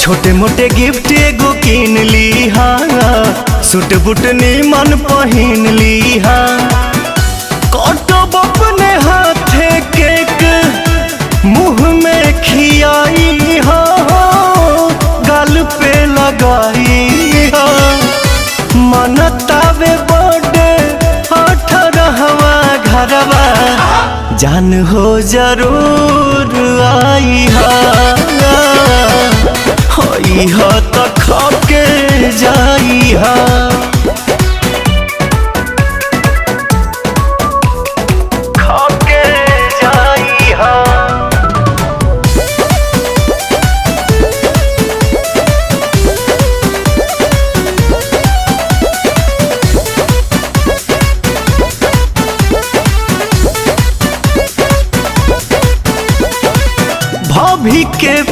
छोटे मोटे गिफ्ट एगो किन ली हा, सूट बूट निमन पहिन ली हा। कटब अपने हाथे केक मुँह में खियाई हा, गाल पे लगाई हा। मनतावे बर्थडे 18वां घरवा, जान हो जरूर आई हा। होई हा तो खाके जाई हा। खाके जाई हा। भाभी के